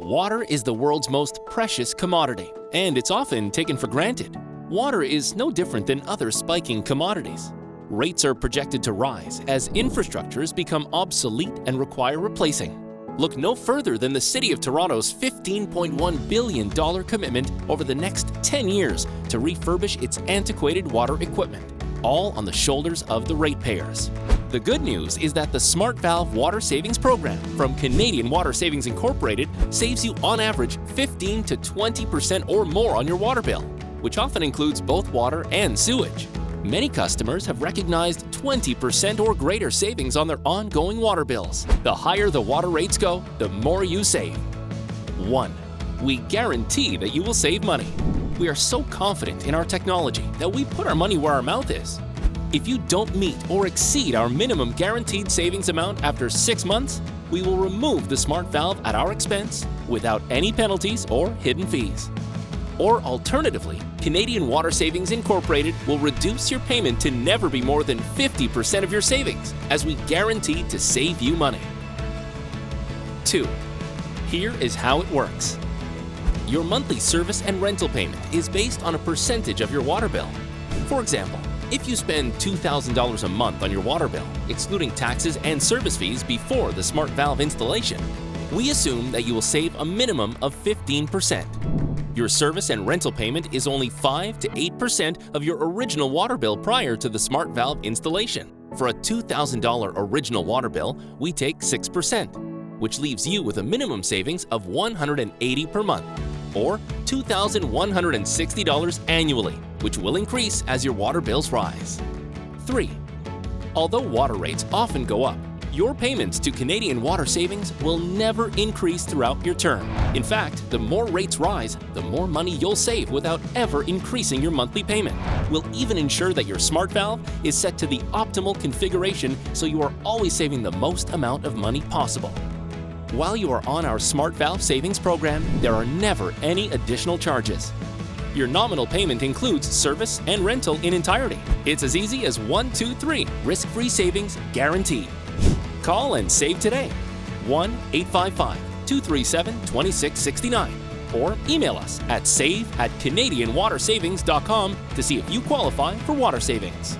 Water is the world's most precious commodity, and it's often taken for granted. Water is no different than other spiking commodities. Rates are projected to rise as infrastructures become obsolete and require replacing. Look no further than the City of Toronto's $15.1 billion commitment over the next 10 years to refurbish its antiquated water equipment, all on the shoulders of the ratepayers. The good news is that the Smart Valve Water Savings Program from Canadian Water Savings Incorporated saves you on average 15 to 20% or more on your water bill, which often includes both water and sewage. Many customers have recognized 20% or greater savings on their ongoing water bills. The higher the water rates go, the more you save. 1. We guarantee that you will save money. We are so confident in our technology that we put our money where our mouth is. If you don't meet or exceed our minimum guaranteed savings amount after 6 months, we will remove the Smart Valve at our expense without any penalties or hidden fees. Or alternatively, Canadian Water Savings Incorporated will reduce your payment to never be more than 50% of your savings, as we guarantee to save you money. 2. Here is how it works. Your monthly service and rental payment is based on a percentage of your water bill. For example, if you spend $2,000 a month on your water bill, excluding taxes and service fees before the Smart Valve installation, we assume that you will save a minimum of 15%. Your service and rental payment is only 5 to 8% of your original water bill prior to the Smart Valve installation. For a $2,000 original water bill, we take 6%, which leaves you with a minimum savings of $180 per month, or $2,160 annually, which will increase as your water bills rise. 3. Although water rates often go up, your payments to Canadian Water Savings will never increase throughout your term. In fact, the more rates rise, the more money you'll save without ever increasing your monthly payment. We'll even ensure that your Smart Valve is set to the optimal configuration so you are always saving the most amount of money possible. While you are on our Smart Valve Savings Program, there are never any additional charges. Your nominal payment includes service and rental in entirety. It's as easy as 1, 2, 3, risk-free savings guaranteed. Call and save today. 1-855-237-2669 or email us at save@canadianwatersavings.com to see if you qualify for water savings.